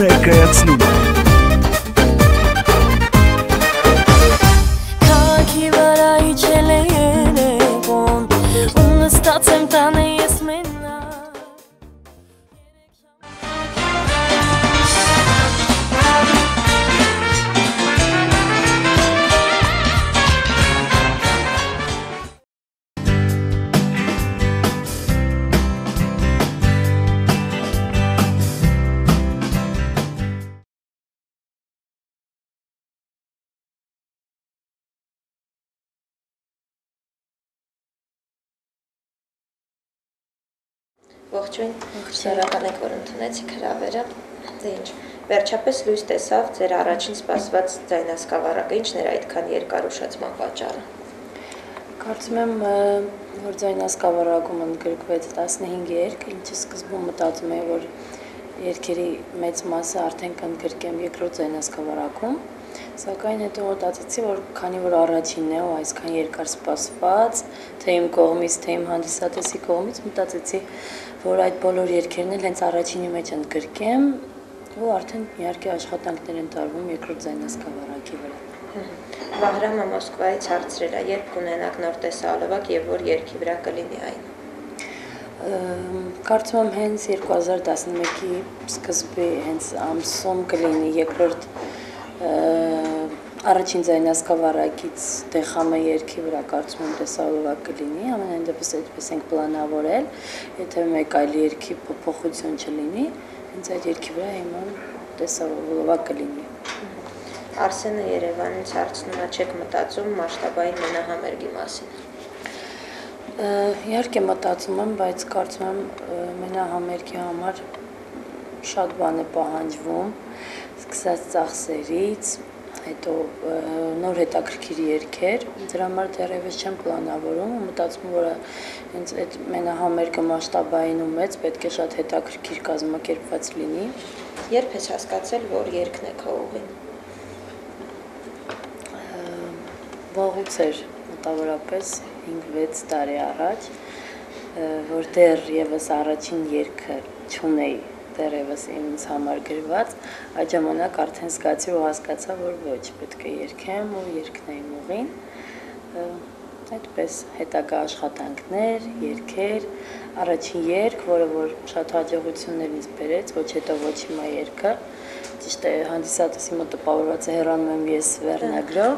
ներկայացնում է Քաղաքի վրա իջել է երեկոն ու նստած եմ տանը ես մենակ Ողջույն, շնորհակալ ենք, որ ընդունեցիք հրավերը։ Դե ինչ, վերջապես լույս տեսավ ձեր առաջին սպասված ձայնասկավառակը, ինչն էր այդքան երկար ուշացման պատճառը։ Կարծում եմ, որ ձայնասկավառակում ընդգրկվեց 15 երգ, ինչը սկզբում մտածում էի, որ երգերի մեծ մասը արդեն կընդգրկեմ երկրորդ ձայնասկավառակում, սակայն հետո մտածեցի, որ քանի որ առաջինն է ու այսքան երկար սպասված, թե իմ կողմից, թե իմ հանդիսատեսի կողմից, մտածեցի, որ այդ բոլոր երգերն էլ հենց առաջինի մեջ ընդգրկեմ ու արդեն իհարկե աշխատանքներ են տարվում երկրորդ ձայնասկավառակի վրա։ Վահրամը Մոսկվայից հարցրել է, երբ կունենաք նոր տեսահոլովակ եւ որ երգի վրա կլինի այն։ Կարծում եմ հենց 2011-ի սկզբի հենց ամսում կլինի երկրորդ առաջին ձայնասկավառակից Դեխամը երգի վրա կարծում եմ տեսահոլովակ կլինի, ամենայն դեպս այդպես ենք պլանավորել, եթե մեկ այլ երգի փոփոխություն չլինի, հենց այդ երգի վրա հիմա տեսահոլովակ կլինի։ Արսենը Երևանից հարցնում է, չեք մտածում մասշտաբային մենահամերգի մասին։ Իհարկե մտածում եմ, բայց կարծում եմ մենահամերգի համար շատ բան է պահանջվում, սկսած ծախսերից, հետո նոր հետաքրքիր երգեր, դրա համար դեռևս չեմ պլանավորում, մտածում եմ, որ հենց այդ մենահամերգը մասշտաբային ու մեծ պետք է շատ հետաքրքիր կազմակերպված լինի։ Երբ ես հասկացել, որ երգն է քո ուղին։ Վաղուց էր մոտավորապես 5-6 տարի առաջ, որ դեռ եւս առաջին երգը չունեի դեռևս ինձ համար գրված, այդ ժամանակ արդեն զգացի ու հասկացա, որ ոչ, պետք է երգեմ ու երգն է իմ ուղին։ Այդպես հետագա աշխատանքներ, երգեր, առաջին երգ, որը որ շատ հաջողություններ ինձ բերեց, ոչ հետո ոչ հիմա երգը, ճիշտ է, հանդիսատեսի մոտ տպավորված է հեռանում եմ ես վերնագրով։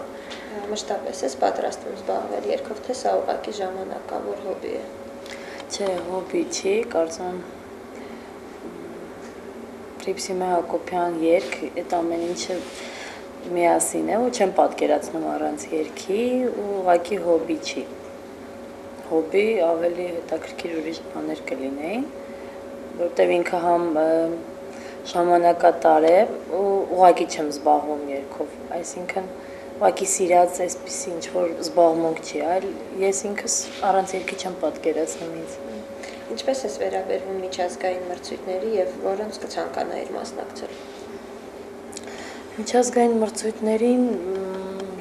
Մշտապես ես պատրաստվում զբաղվել երգով, թե սա ուղղակի ժամանակավոր հոբի է։ Չէ, հոբի չի, կարծում եմ Հռիփսիմե Հակոբյան երգ, այդ ամեն ինչը միասին է ու չեմ պատկերացնում առանց երգի ու ուղղակի հոբի չի։ Հոբի ավելի հետաքրքիր ուրիշ բաներ կլինեին, որտեղ ինքը համ ժամանակատար է ու ուղղակի չեմ զբաղվում երգով, այսինքն ուղղակի սիրած այսպիսի ինչ-որ զբաղմունք չի, այլ ես ինքս առանց երգի չեմ պատկերացնում ինձ։ Ինչպես ես վերաբերվում միջազգային մրցույթների եւ որոնց կցանկանայիր մասնակցել։ Միջազգային մրցույթներին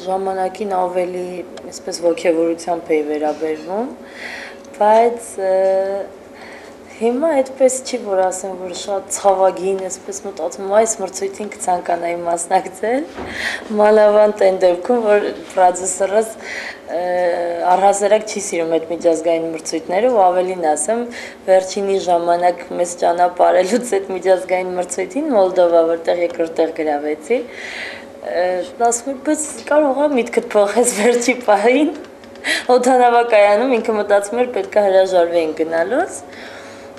ժամանակին ավելի այսպես ոգևորությամբ էի վերաբերվում, բայց հիմա այդպես չի, որ ասեմ, որ շատ ցավագին այսպես մտածում այս մրցույթին կցանկանայի մասնակցել, մանավանդ այն դեպքում, որ պրոդյուսերս առհասարակ չի սիրում այդ միջազգային մրցույթները ու ավելին ասեմ, վերջինի ժամանակ մեզ ճանապարհելուց այդ միջազգային մրցույթին Մոլդովա, որտեղ երկրորդ տեղ գրավեցի, ասում եմ, բայց կարող է միտքդ փոխես վերջի պահին, օդանավակայանում ինքը մտածում էր պետք է հրաժարվեին գնալուց,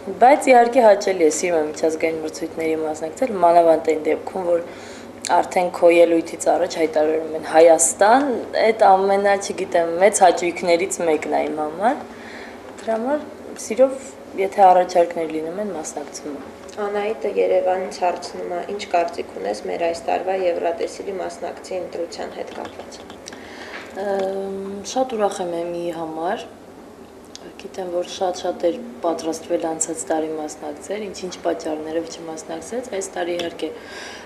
բայց իհարկե հաճելի է սիրում եմ միջազգային մրցույթների մասնակցել, մանավանդ այն դեպքում, որ արդեն քո ելույթից առաջ հայտարարում են Հայաստան, այդ ամենա, չգիտեմ, մեծ հաճույքներից մեկն է իմ համար, դրա համար սիրով, եթե առաջարկներ լինում են, մասնակցում եմ։ Անահիտը Երևանից հարցնում է, ինչ կարծիք ունես մեր այս տարվա Եվրատեսիլի մասնակցի ընտրության հետ կապված։ Շատ ուրախ եմ եմի համար, գիտեմ, որ շատ էր պատրաստվել անցած տարի մասնակցել, ինչ պատճառներով չմասնակցեց, այս տարի իհարկե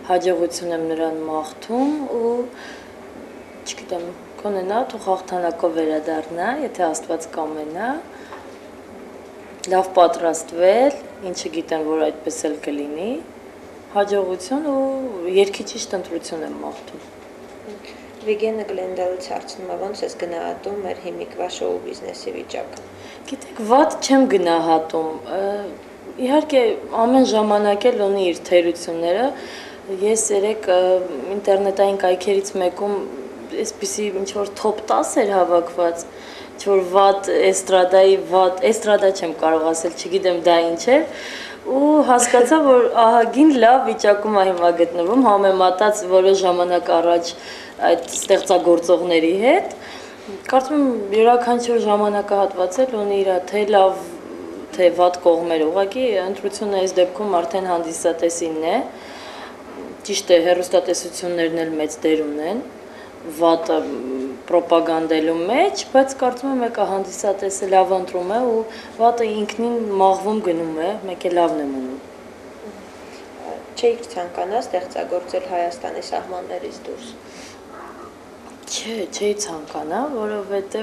հաջողություն եմ նրան մաղթում ու չգիտեմ, կոնենա, թող հաղթանակով վերադառնա, եթե Աստված կամենա, լավ պատրաստվել, ինչը գիտեմ, որ այդպես էլ կլինի, հաջողություն ու երկի ճիշտ ընտրություն եմ մաղթում։ Վիգենը Գլենդալից հարցնում է, ոնց ես գնահատում մեր հիմիկվա շոու բիզնեսի վիճակը։ Գիտեք, վատ չեմ գնահատում։ Իհարկե ամեն ժամանակ էլ ունի իր թերությունները։ Ես երեք ինտերնետային կայքերից մեկում այսպիսի ինչ-որ top 10 էր հավաքված, ինչ-որ վատ էստրադա չեմ կարող ասել, չգիտեմ դա ինչ է, ու հասկացա, որ ահագին լավ վիճակում է հիմա գտնվում, համեմատած որոշ ժամանակ առաջ այդ ստեղծագործողների հետ։ Կարծում եմ յուրաքանչյուր ժամանակահատված էլ ունի իր թե լավ, թե վատ կողմերը, ուղղակի ընտրությունը այս դեպքում արդեն հանդիսատեսինն է։ Ճիշտ է, հեռուստատեսություններն էլ մեծ դեր ունեն վատը պրոպագանդելու մեջ, բայց կարծում եմ եկա հանդիսատեսը լավ ընտրում է ու վատը ինքնին մաղվում գնում է, մեկ է լավն եմ ունում։ Չէիք ցանկանա ստեղծագործել Հայաստանի սահմաններից դուրս։ Չէ, չէի ցանկանա, որովհետև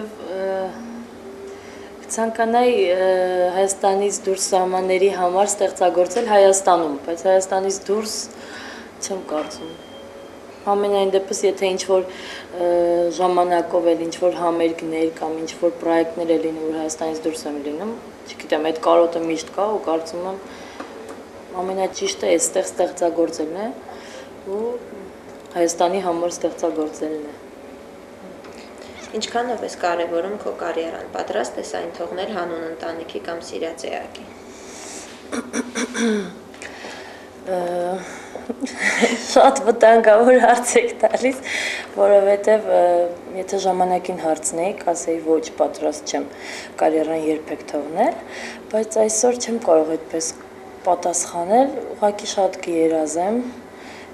ցանկանայի Հայաստանից դուրս սահմանների համար ստեղծագործել Հայաստանում, բայց Հայաստանից դուրս չեմ կարծում։ Ամենայն դեպս, եթե ինչ-որ ժամանակով էլ ինչ-որ համերգներ կամ ինչ-որ պրոյեկտներ է լինում, որ Հայաստանից դուրս եմ լինում, չգիտեմ, այդ կարոտը միշտ կա ու կարծում եմ ամենաճիշտը այստեղ ստեղծագործելն է ու Հայաստանի համար ստեղծագործելն է։ Ինչքանով ես կարևորում քո կարիերան, պատրաստ ես այն թողնել հանուն ընտանիքի կամ սիրած էակի։ Շատ վտանգավոր հարց եք տալիս, որովհետև եթե ժամանակին հարցնեի, կասեի ոչ, պատրաստ չեմ կարիերան երբեք թողնել, բայց այսօր չեմ կարող այդպես պատասխանել, ուղղակի շատ կերազեմ,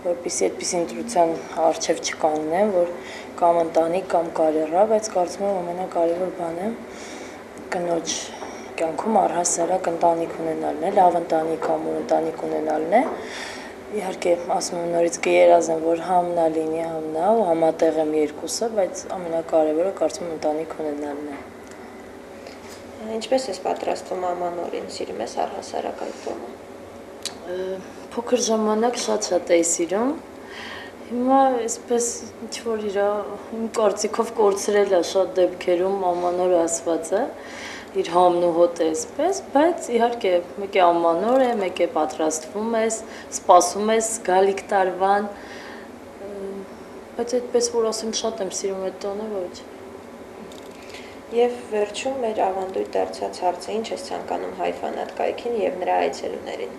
որպեսզի այդպիսի ընտրության առջև չկանգնեմ, որ կամ ընտանիք կամ կարիերա, բայց կարծում եմ ամենակարևոր բանը կնոջ կյանքում առհասարակ ընտանիք ունենալն է, լավ ընտանիք ամուր ընտանիք ունենալն է։ Իհարկե, ասում եմ նորից կերազեմ, որ համնա լինի համնա ու համատեղ եմ երկուսը, բայց ամենակարևորը կարծում եմ ընտանիք ունենալն է։ Ինչպես ես պատրաստվում ամանորին, սիրում ես առհասարակ այդ տոնը։ Փոքր ժամանակ շատ էի սիրում։ Հիմա այսպես ինչ-որ իմ կարծիքով կորցրել է շատ դեպքերում ամանոր ասվածը, իր համն ու հոտը այսպես, բայց իհարկե մեկ է ամանոր է, մեկ է պատրաստվում ես, սպասում ես գալիք տարվան, բայց այդպես որ ասեմ շատ եմ սիրում այդ տոնը, ոչ։ Եվ վերջում մեր ավանդույթ դարձած հարցը, ինչ ես ցանկանում հայ ֆանատ կայքին եւ նրա այցելուներին։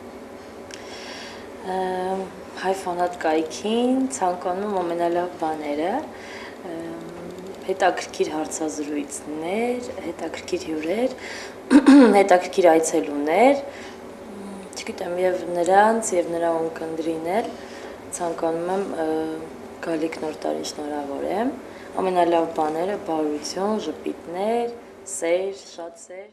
Հայ ֆանատ կայքին ցանկանում ամենալավ բաները, հետաքրքիր հարցազրույցներ, հետաքրքիր հյուրեր, հետաքրքիր այցելուներ, չգիտեմ, եւ նրանց եւ նրա ունկնդրին էլ ցանկանում եմ գալիք նոր տարին շնորհավորեմ, ամենալավ բաները բարություն, ժպիտներ, սեր, շատ սեր